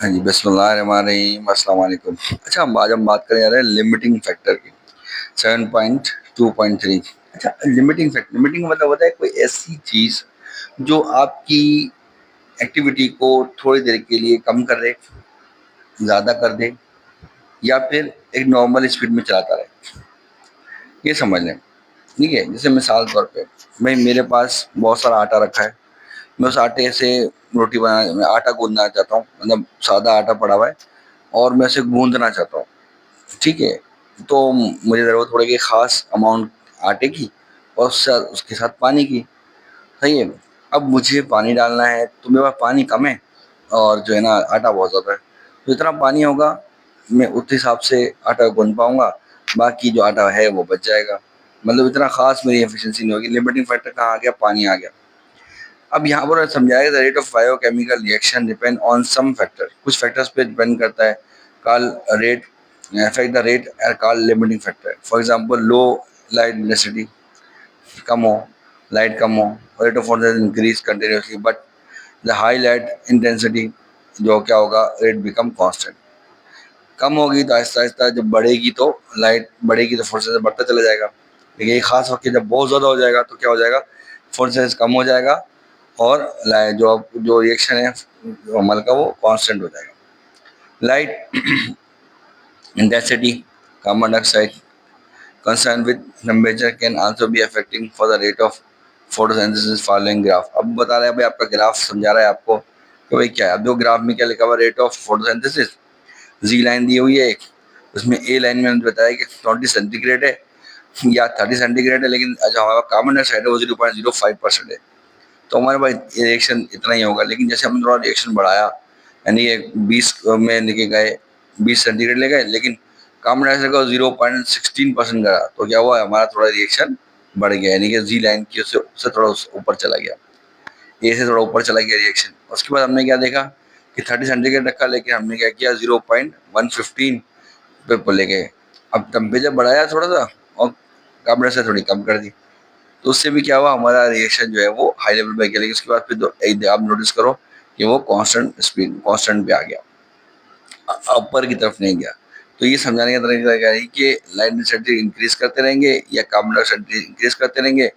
हाँ जी, बिस्मिल्लाहिर्रहमानिर्रहीम, अस्सलाम वालेकुम। अच्छा, हम बात करें जा रहे हैं लिमिटिंग फैक्टर की। 7.2.3। अच्छा, लिमिटिंग मतलब होता है कोई ऐसी चीज़ जो आपकी एक्टिविटी को थोड़ी देर के लिए कम कर दे, ज़्यादा कर दे, या फिर एक नॉर्मल स्पीड में चलाता रहे। ये समझ लें, ठीक है? जैसे मिसाल तौर पे भाई मेरे पास बहुत सारा आटा रखा है, मैं उस आटे से मैं आटा गूँदना चाहता हूँ, मतलब सादा आटा पड़ा हुआ है और मैं उसे गूँदना चाहता हूँ। ठीक है, तो मुझे ज़रूरत पड़ेगी ख़ास अमाउंट आटे की और उसके साथ पानी की। सही है। अब मुझे पानी डालना है तो मेरे पास पानी कम है और जो है ना आटा बहुत ज़्यादा है, तो जितना पानी होगा मैं उस हिसाब से आटा गूंद पाऊंगा, बाकी जो आटा है वो बच जाएगा। मतलब इतना खास मेरी एफिशिएंसी नहीं होगी। लिमिटिंग फैक्टर कहाँ आ गया? पानी आ गया। अब यहाँ पर समझाया the rate of biochemical reaction depend on some factor, कुछ फैक्टर्स पे डिपेंड करता है। Call rate affect the rate are called limiting factor. For example, low light intensity, कम हो, लाइट कम हो, rate of photosynthesis increase continuously, but the high light intensity जो क्या होगा, rate become constant. कम होगी तो आहिस्ता आहिस्ता जब बढ़ेगी तो लाइट बढ़ेगी तो फोर्सेस बढ़ता चला जाएगा। लेकिन एक खास वक्त जब बहुत ज़्यादा हो जाएगा तो क्या हो जाएगा, फोर्सेस कम हो जाएगा और जो जो रिएक्शन है अमल का वो कांस्टेंट हो जाएगा। Light intensity, carbon dioxide concerned with temperature can also be affecting for the rate of photosynthesis following graph। अब बता रहा है भाई, आपका ग्राफ समझा रहा है आपको कि भाई क्या है। अब जो ग्राफ में क्या लिखा हुआ, रेट ऑफ फोटोसिंथेसिस, जी लाइन दी हुई है एक, उसमें ए लाइन में बताया कि 20 सेंटीग्रेड है या 30 सेंटीग्रेड है, लेकिन जो हमारा कार्बन डाइऑक्साइड है वो 0.05% है, तो हमारे पास रिएक्शन इतना ही होगा। लेकिन जैसे हमने थोड़ा रिएक्शन बढ़ाया, यानी कि 20 में लेके गए, 20 सेंटीग्रेड ले गए, लेकिन कार्बन डाइऑक्साइड का 0.16% करा, तो क्या हुआ, हमारा थोड़ा रिएक्शन बढ़ गया, यानी कि जी लाइन की उससे थोड़ा ऊपर चला गया, ए से थोड़ा ऊपर चला गया रिएक्शन। उसके बाद हमने क्या देखा कि 30 सेंटीग्रेड रखा, लेकिन हमने क्या किया, 0.115 पे ले गए। अब टेम्परेचर बढ़ाया थोड़ा सा और कार्बन डाइऑक्साइड थोड़ी कम कर दी, तो उससे भी क्या हुआ, हमारा रिएक्शन जो है वो हाई लेवल पे गया। लेकिन उसके बाद फिर एक आप नोटिस करो कि वो कांस्टेंट पे आ गया, ऊपर की तरफ नहीं गया। तो ये समझाने का तरीका क्या है कि लाइट डेंसिटी इंक्रीज करते रहेंगे या कार्बन डाइऑक्साइड इंक्रीज करते रहेंगे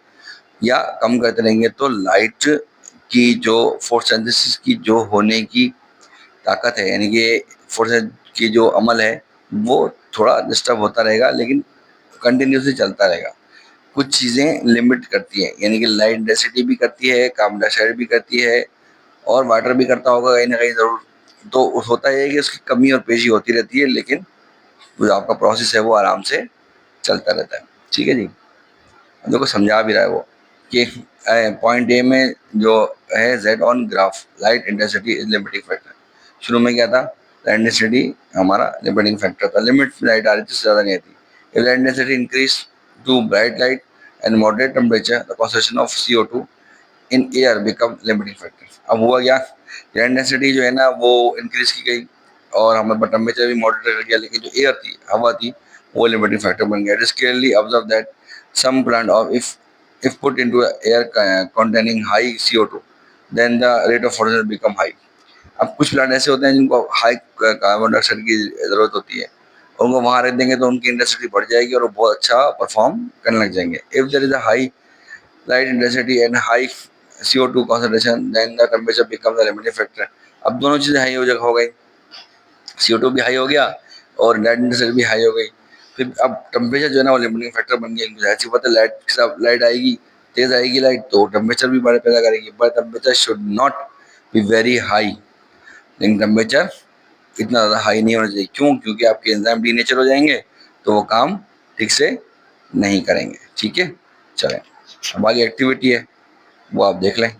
या कम करते रहेंगे, तो लाइट की जो फोटोसिंथेसिस की जो होने की ताकत है, यानी कि फोटोसिंथेसिस की जो अमल है वो थोड़ा डिस्टर्ब होता रहेगा, लेकिन कंटिन्यूसली चलता रहेगा। कुछ चीज़ें लिमिट करती हैं, यानी कि लाइट डेंसिटी भी करती है, कार्बन डाइऑक्साइड भी करती है और वाटर भी करता होगा कहीं ना कहीं ज़रूर। तो होता है कि उसकी कमी और पेशी होती रहती है, लेकिन जो आपका प्रोसेस है वो आराम से चलता रहता है। ठीक है जी, देखो समझा भी रहा है वो कि पॉइंट ए में जो है Z on graph, light intensity is limiting factor. शुरू में क्या था, लाइट इंटेंसिटी हमारा लिमिटिंग फैक्टर था, लिमिट लाइट आ रही थी, उससे ज़्यादा नहीं आती। If light intensity increase to bright light and moderate temperature, the concentration of CO2 in air become limiting factor. अब हुआ क्या, लाइट इंटेंसिटी जो है ना वो इंक्रीज की गई और हमारा टेम्परेचर भी मॉडरेट कर गया, लेकिन जो एयर थी, हवा थी, वो लिमिटिंग फैक्टर बन गया। It is clearly observe that some plant or if put into air containing high CO2, then the rate of photosynthesis become high। अब कुछ प्लांट ऐसे होते हैं जिनको हाई कार्बन डाइऑक्साइड की ज़रूरत होती है, उनको वहाँ रख देंगे तो उनकी इंटेंसिटी बढ़ जाएगी और वो बहुत अच्छा परफॉर्म करने लग जाएंगे। If there is a high light intensity and high CO2 concentration, then the temperature becomes the limiting factor। अब दोनों चीज़ें हाई हो गई, CO2 भी हाई हो गया और लाइट इंटेंसिटी भी हाई हो गई। फिर अब टेम्परेचर जो है ना वो लिमिटिंग फैक्टर बन गया। ऐसी बात है, लाइट आएगी, तेज आएगी लाइट, तो टेम्परेचर भी बढ़ पैदा करेगी, but temperature should not be very high. लेकिन टेम्परेचर इतना ज़्यादा हाई नहीं होना चाहिए। क्यों? क्योंकि आपके एंजाइम डीनेचर हो जाएंगे तो वो काम ठीक से नहीं करेंगे। ठीक है, चलें, अब आगे एक्टिविटी है वो आप देख लें।